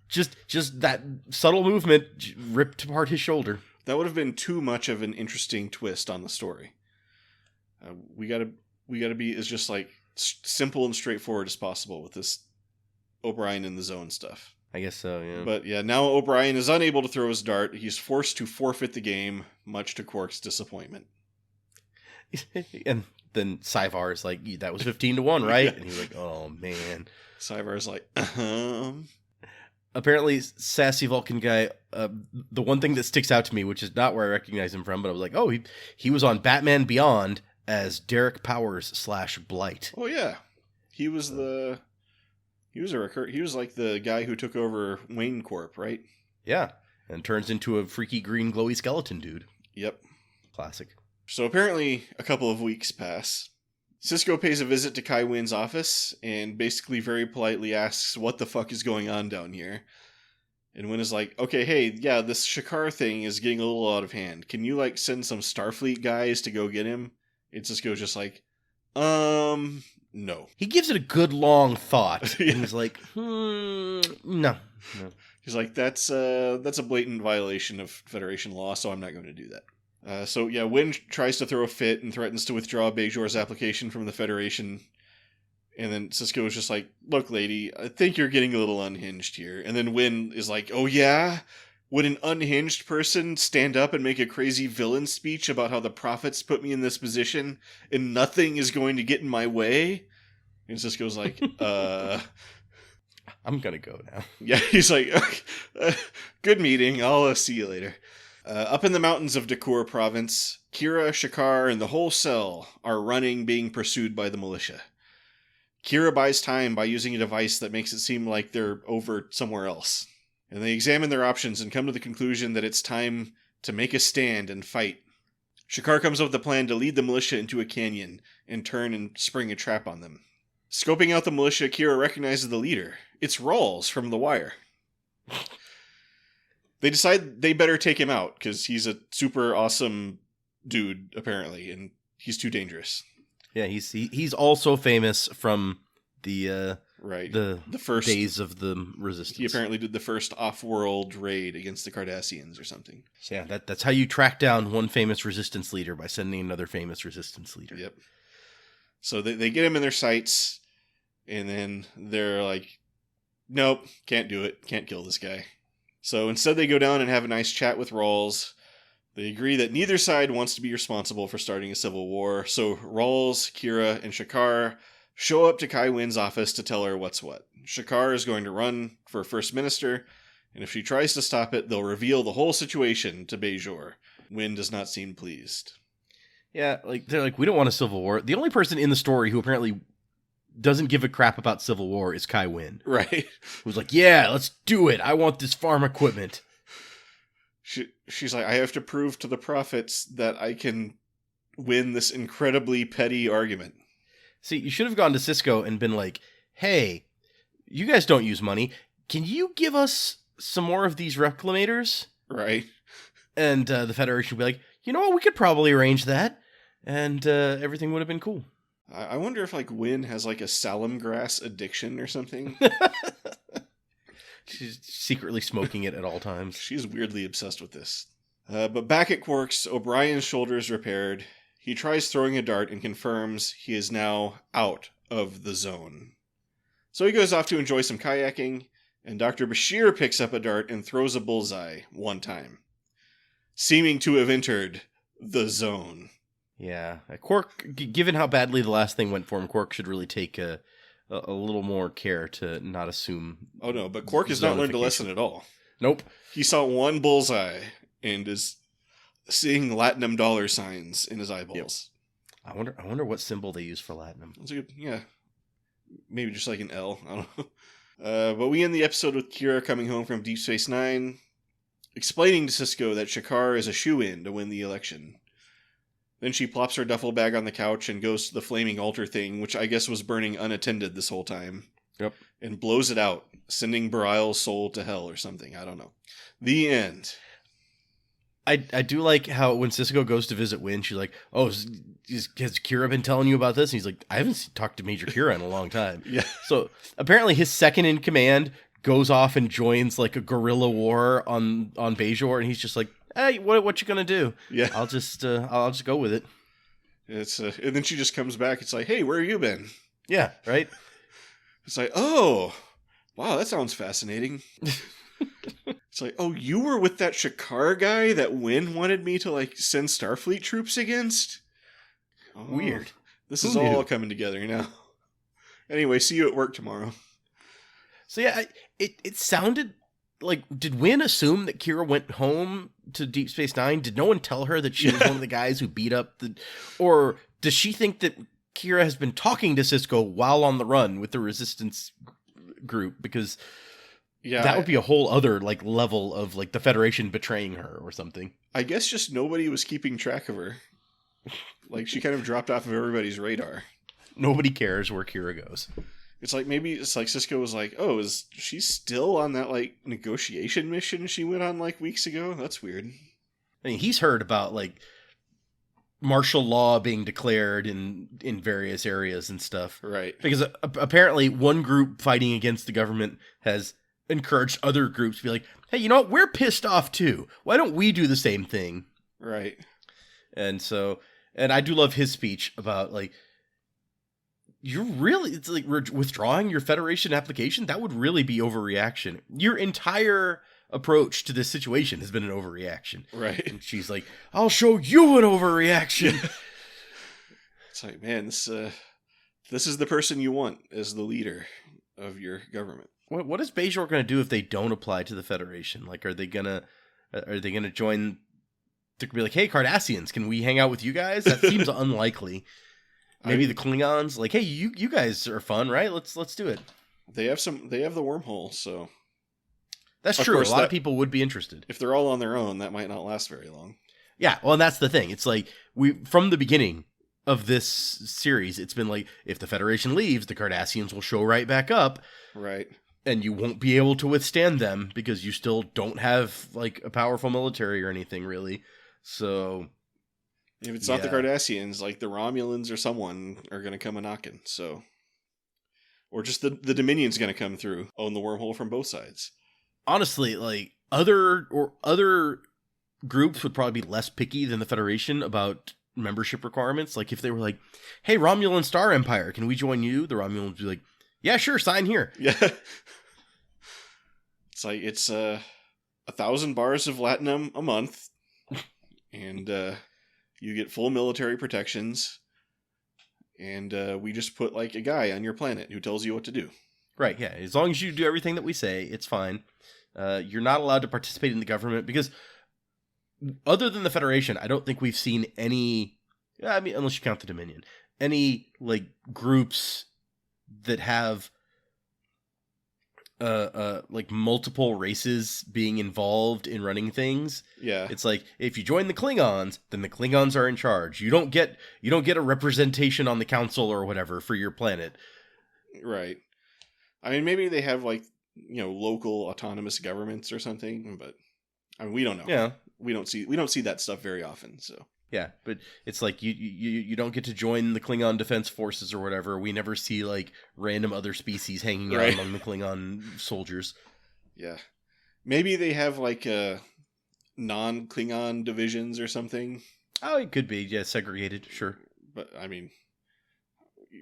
[SPEAKER 2] Just that subtle movement ripped apart his shoulder.
[SPEAKER 1] That would have been too much of an interesting twist on the story. We gotta be as just like simple and straightforward as possible with this O'Brien in the zone stuff.
[SPEAKER 2] I guess so, yeah.
[SPEAKER 1] But yeah, now O'Brien is unable to throw his dart. He's forced to forfeit the game, much to Quark's disappointment.
[SPEAKER 2] And then Syvar is like, that was 15-1, right? Yeah. And he's like, oh man.
[SPEAKER 1] Syvar is like,
[SPEAKER 2] Apparently, sassy Vulcan guy, the one thing that sticks out to me, which is not where I recognize him from, but I was like, oh, he was on Batman Beyond as Derek Powers / Blight.
[SPEAKER 1] Oh yeah, he was like the guy who took over Wayne Corp, right?
[SPEAKER 2] Yeah, and turns into a freaky green glowy skeleton dude.
[SPEAKER 1] Yep,
[SPEAKER 2] classic.
[SPEAKER 1] So apparently, a couple of weeks pass. Sisko pays a visit to Kai Wynn's office and basically very politely asks what the fuck is going on down here. And Wynn is like, okay, hey, yeah, this Shakaar thing is getting a little out of hand. Can you like send some Starfleet guys to go get him? And Sisko's just like, no.
[SPEAKER 2] He gives it a good long thought. Yeah. And he's like, no.
[SPEAKER 1] He's like, that's a blatant violation of Federation law, so I'm not going to do that. So yeah, Wynn tries to throw a fit and threatens to withdraw Bajor's application from the Federation. And then Sisko is just like, look, lady, I think you're getting a little unhinged here. And then Wynn is like, oh yeah? Would an unhinged person stand up and make a crazy villain speech about how the prophets put me in this position and nothing is going to get in my way? And Sisko's like,
[SPEAKER 2] I'm gonna go now.
[SPEAKER 1] Yeah, he's like, good meeting, I'll see you later. Up in the mountains of Dakur province, Kira, Shakaar, and the whole cell are running, being pursued by the militia. Kira buys time by using a device that makes it seem like they're over somewhere else. And they examine their options and come to the conclusion that it's time to make a stand and fight. Shakaar comes up with a plan to lead the militia into a canyon and turn and spring a trap on them. Scoping out the militia, Kira recognizes the leader. It's Rawls from The Wire. They decide they better take him out, because he's a super awesome dude, apparently, and he's too dangerous.
[SPEAKER 2] Yeah, he's also famous from the first days of the Resistance.
[SPEAKER 1] He apparently did the first off-world raid against the Cardassians or something.
[SPEAKER 2] So yeah, that's how you track down one famous Resistance leader, by sending another famous Resistance leader.
[SPEAKER 1] Yep. So they get him in their sights, and then they're like, Nope, can't do it. Can't kill this guy. So instead they go down and have a nice chat with Rawls. They agree that neither side wants to be responsible for starting a civil war, so Rawls, Kira, and Shakaar show up to Kai Wynn's office to tell her what's what. Shakaar is going to run for First Minister, and if she tries to stop it, they'll reveal the whole situation to Bajor. Wynn does not seem pleased.
[SPEAKER 2] Yeah, like they're like, we don't want a civil war. The only person in the story who apparently doesn't give a crap about civil war is Kai Wynn.
[SPEAKER 1] Right.
[SPEAKER 2] Who's like, yeah, let's do it. I want this farm equipment.
[SPEAKER 1] She's like, I have to prove to the prophets that I can win this incredibly petty argument.
[SPEAKER 2] See, you should have gone to Cisco and been like, hey, you guys don't use money. Can you give us some more of these reclamators?
[SPEAKER 1] Right.
[SPEAKER 2] And the Federation would be like, you know what, we could probably arrange that. And everything would have been cool.
[SPEAKER 1] I wonder if, like, Wynn has, like, a salamgrass addiction or something.
[SPEAKER 2] She's secretly smoking it at all times.
[SPEAKER 1] She's weirdly obsessed with this. But back at Quark's, O'Brien's shoulder is repaired. He tries throwing a dart and confirms he is now out of the zone. So he goes off to enjoy some kayaking, and Dr. Bashir picks up a dart and throws a bullseye one time, seeming to have entered the zone.
[SPEAKER 2] Yeah. Quark, given how badly the last thing went for him, Quark should really take a little more care to not assume.
[SPEAKER 1] Oh no, but Quark has not learned a lesson at all.
[SPEAKER 2] Nope.
[SPEAKER 1] He saw one bullseye and is seeing latinum dollar signs in his eyeballs.
[SPEAKER 2] Yep. I wonder what symbol they use for latinum.
[SPEAKER 1] That's a good, yeah. Maybe just like an L. I don't know. But we end the episode with Kira coming home from Deep Space Nine, explaining to Cisco that Shakaar is a shoo-in to win the election. Then she plops her duffel bag on the couch and goes to the flaming altar thing, which I guess was burning unattended this whole time.
[SPEAKER 2] Yep. And
[SPEAKER 1] blows it out, sending Barial's soul to hell or something. I don't know. The end.
[SPEAKER 2] I do like how when Cisco goes to visit Wynn, she's like, oh, has Kira been telling you about this? And he's like, I haven't talked to Major Kira in a long time.
[SPEAKER 1] Yeah.
[SPEAKER 2] So apparently his second in command goes off and joins like a guerrilla war on Bajor, and he's just like, hey, what you gonna do?
[SPEAKER 1] Yeah,
[SPEAKER 2] I'll just go with it.
[SPEAKER 1] It's and then she just comes back. It's like, hey, where have you been?
[SPEAKER 2] Yeah, right.
[SPEAKER 1] It's like, oh, wow, that sounds fascinating. It's like, oh, you were with that Shakaar guy that Wynn wanted me to like send Starfleet troops against. Oh,
[SPEAKER 2] weird.
[SPEAKER 1] This is all coming together now. Anyway, see you at work tomorrow.
[SPEAKER 2] So yeah, it sounded like, did Wynn assume that Kira went home to Deep Space Nine? Did no one tell her that she was one of the guys who beat up or does she think that Kira has been talking to Cisco while on the run with the Resistance group? Because that would be a whole other like level of like the Federation betraying her or something.
[SPEAKER 1] I guess just nobody was keeping track of her. Like she kind of dropped off of everybody's radar.
[SPEAKER 2] Nobody cares where Kira goes.
[SPEAKER 1] It's like maybe it's like Cisco was like, oh, is she still on that like negotiation mission she went on like weeks ago? That's weird.
[SPEAKER 2] I mean, he's heard about like martial law being declared in various areas and stuff.
[SPEAKER 1] Right.
[SPEAKER 2] Because apparently one group fighting against the government has encouraged other groups to be like, hey, you know what? We're pissed off too. Why don't we do the same thing?
[SPEAKER 1] Right.
[SPEAKER 2] And I do love his speech about like, it's like withdrawing your Federation application? That would really be overreaction. Your entire approach to this situation has been an overreaction.
[SPEAKER 1] Right.
[SPEAKER 2] And she's like, I'll show you an overreaction.
[SPEAKER 1] It's like, man, this is the person you want as the leader of your government.
[SPEAKER 2] What is Bajor going to do if they don't apply to the Federation? Like, are they gonna join? They're gonna be like, hey, Cardassians, can we hang out with you guys? That seems unlikely. Maybe the Klingons, like, hey, you guys are fun, right? Let's do it.
[SPEAKER 1] They have the wormhole, so
[SPEAKER 2] that's true. A lot of people would be interested.
[SPEAKER 1] If they're all on their own, that might not last very long.
[SPEAKER 2] Yeah, well, and that's the thing. It's like from the beginning of this series, it's been like, if the Federation leaves, the Cardassians will show right back up.
[SPEAKER 1] Right.
[SPEAKER 2] And you won't be able to withstand them because you still don't have like a powerful military or anything really. So
[SPEAKER 1] if it's not the Cardassians, like the Romulans or someone are going to come a-knocking. So, or just the Dominion's going to come through, own the wormhole from both sides.
[SPEAKER 2] Honestly, like other groups would probably be less picky than the Federation about membership requirements. Like if they were like, hey, Romulan Star Empire, can we join you? The Romulans would be like, yeah, sure, sign here.
[SPEAKER 1] Yeah. It's like it's 1,000 bars of latinum a month, and you get full military protections, and we just put like a guy on your planet who tells you what to do.
[SPEAKER 2] Right, yeah. As long as you do everything that we say, it's fine. You're not allowed to participate in the government because other than the Federation, I don't think we've seen any, I mean, unless you count the Dominion, any like groups that have like multiple races being involved in running things.
[SPEAKER 1] Yeah.
[SPEAKER 2] It's like if you join the Klingons, then the Klingons are in charge. You don't get a representation on the council or whatever for your planet.
[SPEAKER 1] Right. I mean, maybe they have like, local autonomous governments or something, but I mean, we don't know.
[SPEAKER 2] Yeah.
[SPEAKER 1] We don't see that stuff very often, so.
[SPEAKER 2] Yeah, but it's like you don't get to join the Klingon Defense Forces or whatever. We never see like random other species hanging out among the Klingon soldiers.
[SPEAKER 1] Yeah. Maybe they have like non-Klingon divisions or something.
[SPEAKER 2] Oh, it could be. Yeah, segregated, sure.
[SPEAKER 1] But I mean,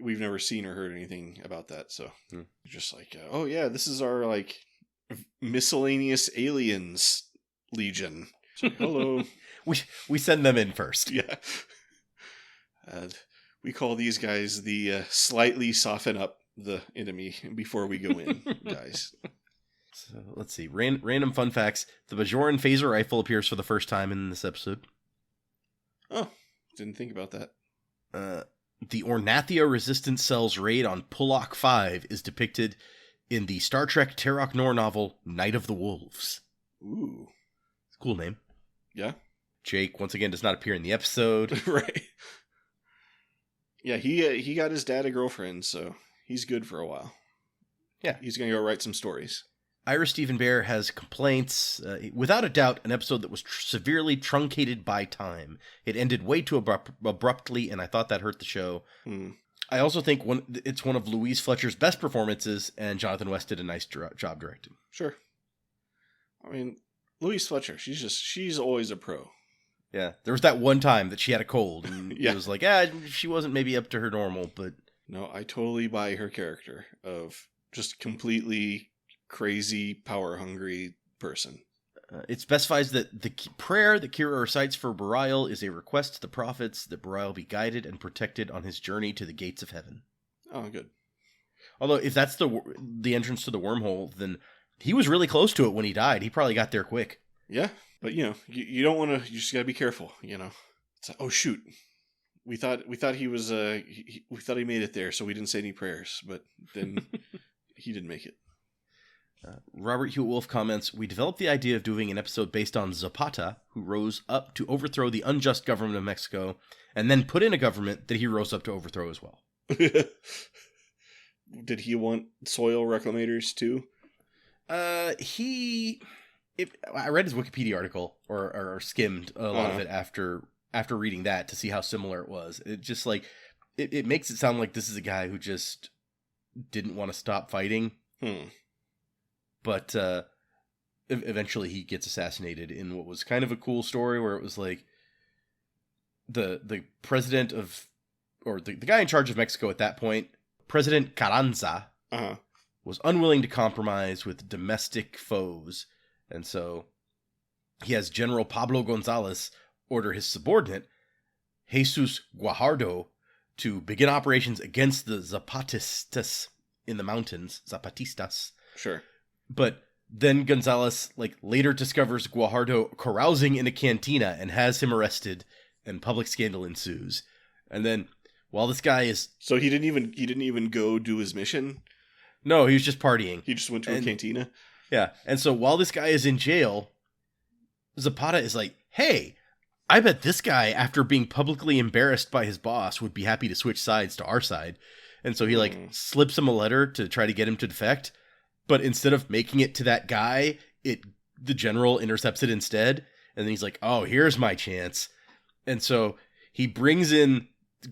[SPEAKER 1] we've never seen or heard anything about that, so just like, oh yeah, this is our like miscellaneous aliens legion. So, hello.
[SPEAKER 2] We send them in first.
[SPEAKER 1] Yeah. We call these guys the slightly soften up the enemy before we go in, guys.
[SPEAKER 2] So let's see. Random fun facts. The Bajoran phaser rifle appears for the first time in this episode.
[SPEAKER 1] Oh, didn't think about that.
[SPEAKER 2] The Ornathia resistance cell's raid on Pullock 5 is depicted in the Star Trek Terok Nor novel Night of the Wolves.
[SPEAKER 1] Ooh.
[SPEAKER 2] Cool name.
[SPEAKER 1] Yeah.
[SPEAKER 2] Jake, once again, does not appear in the episode.
[SPEAKER 1] Right. Yeah, he got his dad a girlfriend, so he's good for a while.
[SPEAKER 2] Yeah.
[SPEAKER 1] He's going to go write some stories.
[SPEAKER 2] Ira Stephen Bear has complaints. Without a doubt, an episode that was severely truncated by time. It ended way too abruptly, and I thought that hurt the show. I also think it's one of Louise Fletcher's best performances, and Jonathan West did a nice job directing.
[SPEAKER 1] Sure. I mean, Louise Fletcher, she's always a pro.
[SPEAKER 2] Yeah, there was that one time that she had a cold, and
[SPEAKER 1] yeah.
[SPEAKER 2] It was like, she wasn't maybe up to her normal, but...
[SPEAKER 1] No, I totally buy her character of just completely crazy, power-hungry person.
[SPEAKER 2] It specifies that the prayer that Kira recites for Bareil is a request to the prophets that Bareil be guided and protected on his journey to the gates of heaven.
[SPEAKER 1] Oh, good.
[SPEAKER 2] Although, if that's the entrance to the wormhole, then he was really close to it when he died. He probably got there quick.
[SPEAKER 1] Yeah, but you don't want to. You just gotta be careful. It's like, oh shoot, we thought he was we thought he made it there, so we didn't say any prayers, but then he didn't make it.
[SPEAKER 2] Robert Hewitt Wolf comments, we developed the idea of doing an episode based on Zapata, who rose up to overthrow the unjust government of Mexico, and then put in a government that he rose up to overthrow as well.
[SPEAKER 1] Did he want soil reclamators too?
[SPEAKER 2] I read his Wikipedia article, or skimmed a lot of it after reading that to see how similar it was. It just like, it makes it sound like this is a guy who just didn't want to stop fighting. But eventually he gets assassinated in what was kind of a cool story where it was like the president of, or the guy in charge of Mexico at that point, President Carranza, was unwilling to compromise with domestic foes. And so he has General Pablo Gonzalez order his subordinate, Jesus Guajardo, to begin operations against the Zapatistas in the mountains. Zapatistas.
[SPEAKER 1] Sure.
[SPEAKER 2] But then Gonzalez later discovers Guajardo carousing in a cantina and has him arrested, and public scandal ensues. And then while this guy is...
[SPEAKER 1] So he didn't even go do his mission?
[SPEAKER 2] No, he was just partying.
[SPEAKER 1] He just went to a cantina?
[SPEAKER 2] Yeah. And so while this guy is in jail, Zapata is like, hey, I bet this guy, after being publicly embarrassed by his boss, would be happy to switch sides to our side. And so he slips him a letter to try to get him to defect. But instead of making it to that guy, the general intercepts it instead. And then he's like, oh, here's my chance. And so he brings in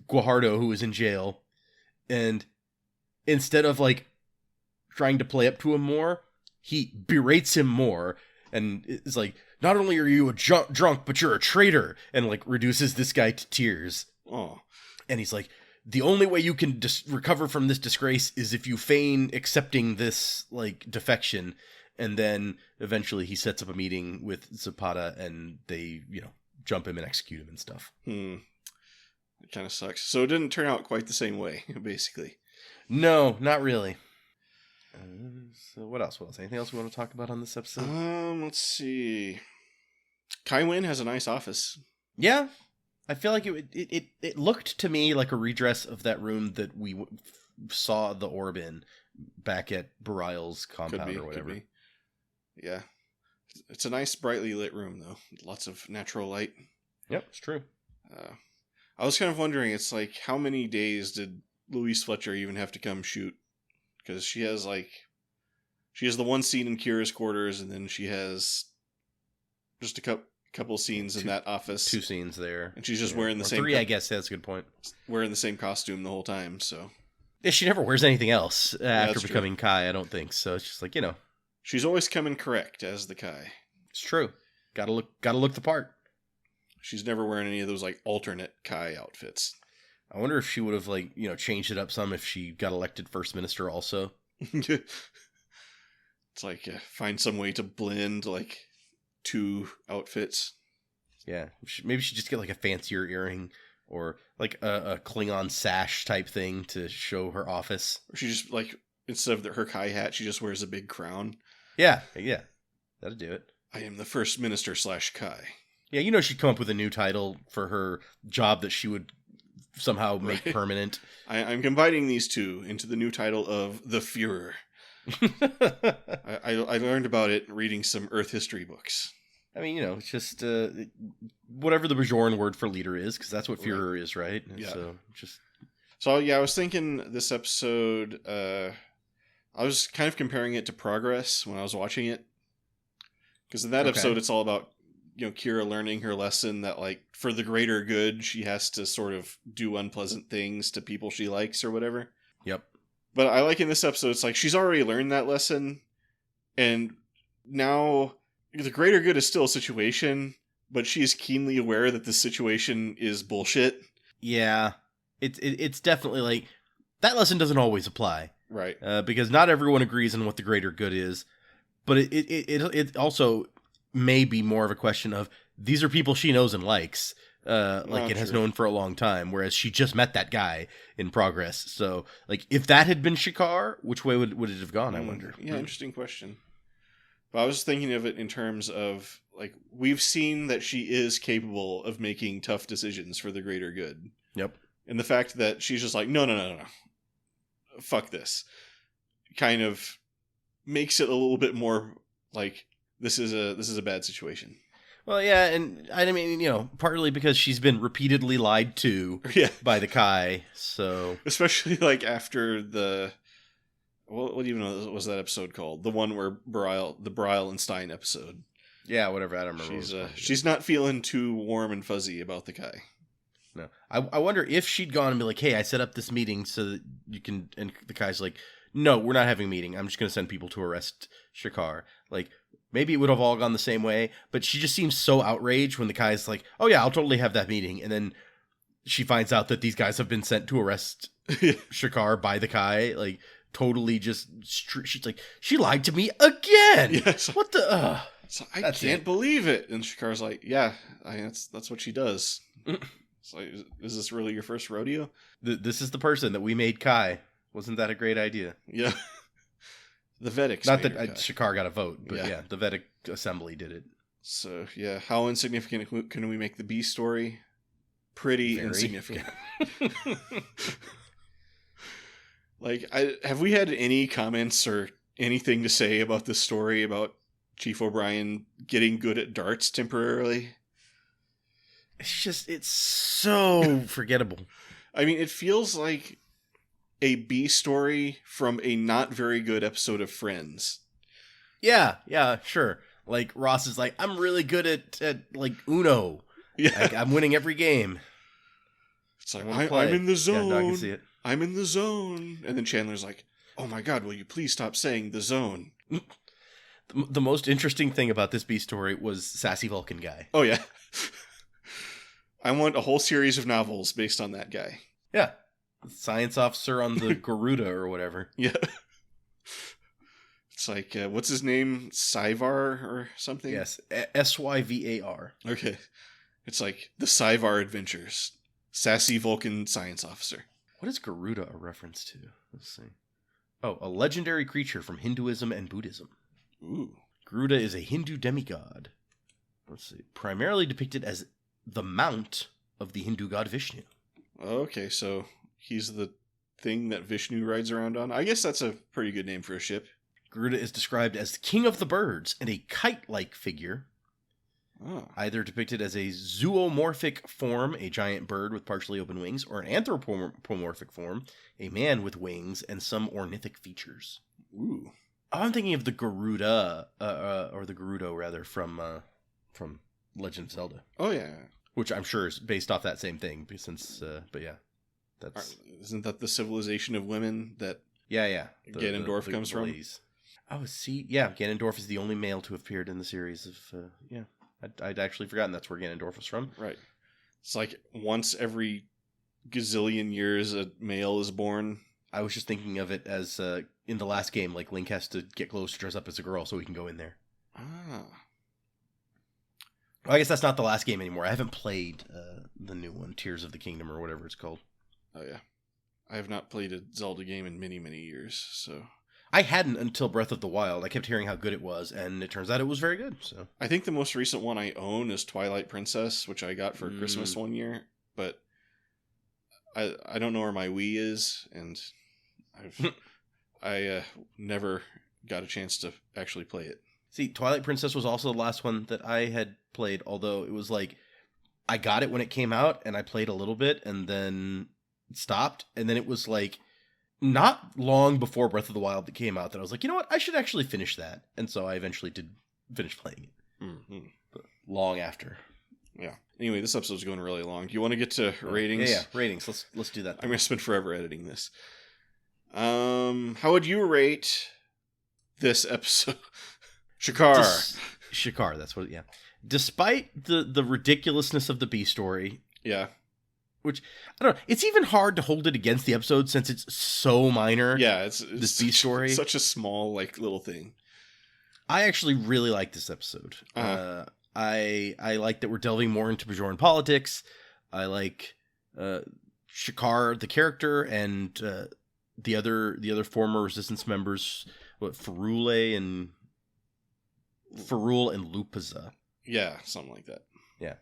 [SPEAKER 2] Guajardo, who is in jail. And instead of trying to play up to him more, he berates him more. And is like, not only are you a drunk, but you're a traitor. And reduces this guy to tears.
[SPEAKER 1] Oh.
[SPEAKER 2] And he's like, the only way you can recover from this disgrace is if you feign accepting this defection. And then eventually he sets up a meeting with Zapata and they, jump him and execute him and stuff.
[SPEAKER 1] It kind of sucks. So it didn't turn out quite the same way, basically.
[SPEAKER 2] No, not really. So what else? Anything else we want to talk about on this episode?
[SPEAKER 1] Let's see. Kai Wynn has a nice office.
[SPEAKER 2] Yeah. I feel like it looked to me like a redress of that room that we saw the orb in back at Bareilles' compound or whatever.
[SPEAKER 1] Could be. Yeah. It's a nice, brightly lit room, though. Lots of natural light.
[SPEAKER 2] Yep, it's true.
[SPEAKER 1] I was kind of wondering, it's like, how many days did Louise Fletcher even have to come shoot? Because she has the one scene in Kira's quarters, and then she has just a couple scenes in that office.
[SPEAKER 2] 2 scenes there.
[SPEAKER 1] And she's just wearing the same...
[SPEAKER 2] 3, I guess. That's a good point.
[SPEAKER 1] Wearing the same costume the whole time, so...
[SPEAKER 2] Yeah, she never wears anything else after becoming Kai, I don't think. So it's just like,
[SPEAKER 1] She's always coming correct as the Kai.
[SPEAKER 2] It's true. Gotta look the part. She's
[SPEAKER 1] never wearing any of those, like, alternate Kai outfits.
[SPEAKER 2] I wonder if she would have, changed it up some if she got elected first minister also.
[SPEAKER 1] It's like, find some way to blend, 2 outfits.
[SPEAKER 2] Yeah. Maybe she just get, a fancier earring or, a Klingon sash type thing to show her office.
[SPEAKER 1] Or she just, instead of her Kai hat, she just wears a big crown.
[SPEAKER 2] Yeah. That'd do it.
[SPEAKER 1] I am the first minister / Kai.
[SPEAKER 2] Yeah, she'd come up with a new title for her job that she would somehow make permanent.
[SPEAKER 1] I'm combining these two into the new title of the Führer. I learned about it reading some Earth history books.
[SPEAKER 2] I mean, it's just whatever the Bajoran word for leader is, because that's what Führer is, right?
[SPEAKER 1] Yeah.
[SPEAKER 2] So
[SPEAKER 1] I was thinking this episode, I was kind of comparing it to Progress when I was watching it. Because in that episode, it's all about, Kira learning her lesson that, for the greater good, she has to sort of do unpleasant things to people she likes or whatever.
[SPEAKER 2] Yep.
[SPEAKER 1] But I like in this episode, it's like she's already learned that lesson, and now the greater good is still a situation, but she is keenly aware that the situation is bullshit.
[SPEAKER 2] Yeah. It's definitely, that lesson doesn't always apply.
[SPEAKER 1] Right.
[SPEAKER 2] Because not everyone agrees on what the greater good is, but it also may be more of a question of these are people she knows and likes, has known for a long time, whereas she just met that guy in Progress. So, if that had been Shakaar, which way would it have gone, I wonder?
[SPEAKER 1] Yeah, interesting question. But I was thinking of it in terms of, we've seen that she is capable of making tough decisions for the greater good.
[SPEAKER 2] Yep.
[SPEAKER 1] And the fact that she's just like, no. Fuck this. Kind of makes it a little bit more this is a bad situation.
[SPEAKER 2] Well, yeah, and I mean, partly because she's been repeatedly lied to by the Kai, so...
[SPEAKER 1] Especially, after the... What do you know was that episode called? The one where the Bareil and Stein episode.
[SPEAKER 2] Yeah, whatever, I don't remember.
[SPEAKER 1] She's not feeling too warm and fuzzy about the Kai.
[SPEAKER 2] No. I wonder if she'd gone and be like, hey, I set up this meeting so that you can... And the Kai's like, no, we're not having a meeting. I'm just going to send people to arrest Shakaar. Maybe it would have all gone the same way, but she just seems so outraged when the Kai's like, oh yeah, I'll totally have that meeting. And then she finds out that these guys have been sent to arrest Shakaar by the Kai. Totally just... She's like, she lied to me again!
[SPEAKER 1] Yes.
[SPEAKER 2] What the...
[SPEAKER 1] So I can't believe it. And Shakaar's like, yeah, that's what she does. It's like, is this really your first rodeo?
[SPEAKER 2] This is the person that we made Kai. Wasn't that a great idea?
[SPEAKER 1] Yeah. The Vedics.
[SPEAKER 2] Not that Shakaar got a vote, but yeah, the Vedic Assembly did it.
[SPEAKER 1] So, yeah, how insignificant can we make the B story? Pretty insignificant. Have we had any comments or anything to say about this story about Chief O'Brien getting good at darts temporarily?
[SPEAKER 2] It's so forgettable.
[SPEAKER 1] I mean, it feels like a B story from a not very good episode of Friends.
[SPEAKER 2] Yeah, sure. Ross is like, I'm really good at Uno. Yeah. I'm winning every game.
[SPEAKER 1] It's like, I'm in the zone.
[SPEAKER 2] Yeah, I can see it.
[SPEAKER 1] I'm in the zone. And then Chandler's like, oh my God, will you please stop saying the zone?
[SPEAKER 2] The most interesting thing about this B story was Sassy Vulcan guy.
[SPEAKER 1] Oh, yeah. I want a whole series of novels based on that guy.
[SPEAKER 2] Yeah. Science officer on the Garuda or whatever.
[SPEAKER 1] Yeah. It's like, what's his name? Syvar or something?
[SPEAKER 2] Yes, Syvar.
[SPEAKER 1] Okay. It's like the Syvar Adventures. Sassy Vulcan science officer.
[SPEAKER 2] What is Garuda a reference to? Let's see. Oh, a legendary creature from Hinduism and Buddhism.
[SPEAKER 1] Ooh.
[SPEAKER 2] Garuda is a Hindu demigod. Let's see. Primarily depicted as the mount of the Hindu god Vishnu.
[SPEAKER 1] Okay, so he's the thing that Vishnu rides around on. I guess that's a pretty good name for a ship.
[SPEAKER 2] Garuda is described as the king of the birds and a kite-like figure.
[SPEAKER 1] Oh.
[SPEAKER 2] Either depicted as a zoomorphic form, a giant bird with partially open wings, or an anthropomorphic form, a man with wings and some ornithic features.
[SPEAKER 1] Ooh.
[SPEAKER 2] I'm thinking of the Garuda, or the Gerudo rather, from Legend of Zelda.
[SPEAKER 1] Oh yeah.
[SPEAKER 2] Which I'm sure is based off that same thing, since, but yeah.
[SPEAKER 1] Isn't that the civilization of women that
[SPEAKER 2] Yeah.
[SPEAKER 1] Ganondorf comes from?
[SPEAKER 2] ladies. Oh, see, yeah, Ganondorf is the only male to have appeared in the series of, yeah. I'd actually forgotten that's where Ganondorf was from.
[SPEAKER 1] Right. It's like once every gazillion years a male is born.
[SPEAKER 2] I was just thinking of it as, in the last game, like Link has to get close to dress up as a girl so he can go in there.
[SPEAKER 1] Ah.
[SPEAKER 2] Well, I guess that's not the last game anymore. I haven't played the new one, Tears of the Kingdom or whatever it's called.
[SPEAKER 1] Oh yeah. I have not played a Zelda game in many, many years, so...
[SPEAKER 2] I hadn't until Breath of the Wild. I kept hearing how good it was, and it turns out it was very good. So
[SPEAKER 1] I think the most recent one I own is Twilight Princess, which I got for Christmas one year, but I don't know where my Wii is, and I never got a chance to actually play it.
[SPEAKER 2] See, Twilight Princess was also the last one that I had played, although it was like, I got it when it came out, and I played a little bit, and then stopped, and then it was like, not long before Breath of the Wild that came out that I was like, you know what, I should actually finish that. And so I eventually did finish playing it.
[SPEAKER 1] Mm-hmm.
[SPEAKER 2] But long after.
[SPEAKER 1] Yeah. Anyway, this episode's going really long. Do you want to get to ratings?
[SPEAKER 2] Yeah, ratings. Let's do that.
[SPEAKER 1] I'm going to spend forever editing this. How would you rate this episode? Shakaar.
[SPEAKER 2] Shakaar, that's what, yeah. Despite the ridiculousness of the B story.
[SPEAKER 1] Yeah.
[SPEAKER 2] Which, I don't know, it's even hard to hold it against the episode since it's so minor.
[SPEAKER 1] Yeah, it's
[SPEAKER 2] this B story.
[SPEAKER 1] Such a small, like, little thing.
[SPEAKER 2] I actually really like this episode.
[SPEAKER 1] Uh-huh.
[SPEAKER 2] I like that we're delving more into Bajoran politics. I like Shakaar, the character, and the other former resistance members, Ferule and Lupaza.
[SPEAKER 1] Yeah, something like that.
[SPEAKER 2] Yeah.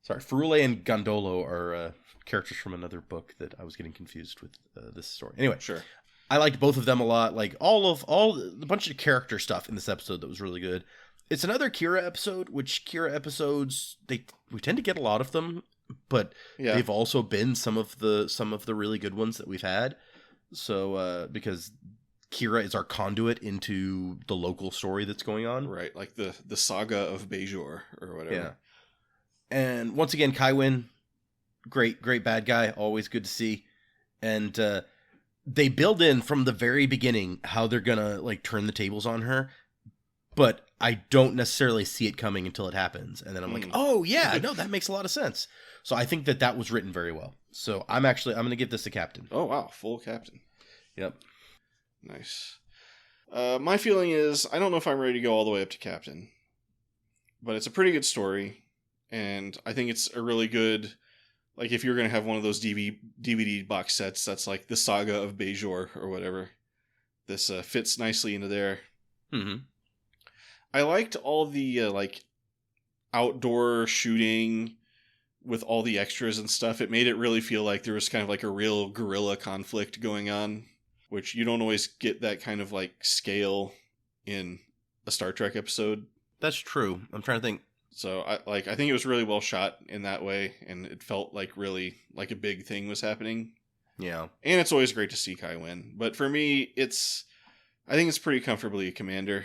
[SPEAKER 2] Sorry, Ferule and Gondolo are characters from another book that I was getting confused with this story. Anyway,
[SPEAKER 1] sure.
[SPEAKER 2] I liked both of them a lot. Like all the bunch of character stuff in this episode that was really good. It's another Kira episode, which Kira episodes we tend to get a lot of them, but they've also been some of the really good ones that we've had. So because Kira is our conduit into the local story that's going on,
[SPEAKER 1] right? Like the saga of Bajor or whatever.
[SPEAKER 2] Yeah. And once again, Kaiwin, great bad guy, always good to see. And they build in from the very beginning how they're gonna like turn the tables on her, but I don't necessarily see it coming until it happens. And then I'm like, oh yeah, no, that makes a lot of sense. So I think that was written very well. So I'm gonna give this a captain.
[SPEAKER 1] Oh wow, full captain.
[SPEAKER 2] Yep.
[SPEAKER 1] Nice. My feeling is I don't know if I'm ready to go all the way up to captain, but it's a pretty good story. And I think it's a really good, like if you're going to have one of those DVD box sets that's like the saga of Bajor or whatever, this fits nicely into there.
[SPEAKER 2] Mm-hmm.
[SPEAKER 1] I liked all the like outdoor shooting with all the extras and stuff. It made it really feel like there was kind of like a real guerrilla conflict going on, which you don't always get that kind of like scale in a Star Trek episode.
[SPEAKER 2] That's true. I'm trying to think.
[SPEAKER 1] So I think it was really well shot in that way, and it felt like really like a big thing was happening.
[SPEAKER 2] Yeah.
[SPEAKER 1] And it's always great to see Kai win. But for me, I think it's pretty comfortably a commander.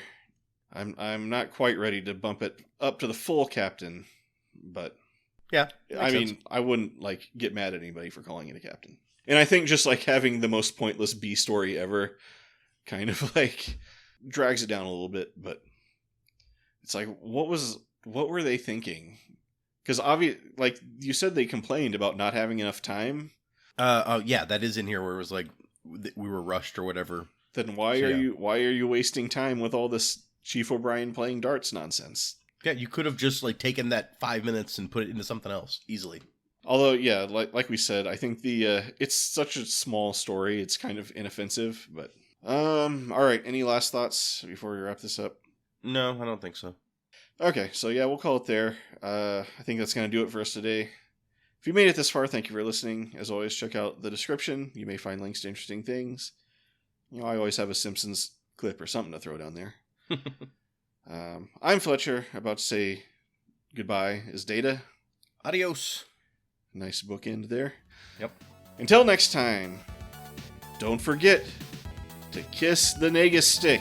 [SPEAKER 1] I'm not quite ready to bump it up to the full captain, but
[SPEAKER 2] yeah.
[SPEAKER 1] I mean, I wouldn't like get mad at anybody for calling it a captain. And I think just like having the most pointless B story ever kind of like drags it down a little bit, but it's like what were they thinking? Because like you said, they complained about not having enough time.
[SPEAKER 2] Yeah, that is in here where it was like we were rushed or whatever.
[SPEAKER 1] Then why
[SPEAKER 2] So,
[SPEAKER 1] are
[SPEAKER 2] yeah.
[SPEAKER 1] you wasting time with all this Chief O'Brien playing darts nonsense?
[SPEAKER 2] Yeah, you could have just like taken that 5 minutes and put it into something else easily.
[SPEAKER 1] Although, yeah, like we said, I think it's such a small story, it's kind of inoffensive. But all right, any last thoughts before we wrap this up?
[SPEAKER 2] No, I don't think so.
[SPEAKER 1] Okay, so yeah, we'll call it there. I think that's gonna do it for us today. If you made it this far, thank you for listening. As always, check out the description. You may find links to interesting things. I always have a Simpsons clip or something to throw down there. I'm Fletcher. About to say goodbye is Data.
[SPEAKER 2] Adios.
[SPEAKER 1] Nice bookend there.
[SPEAKER 2] Yep.
[SPEAKER 1] Until next time, don't forget to kiss the Negus stick.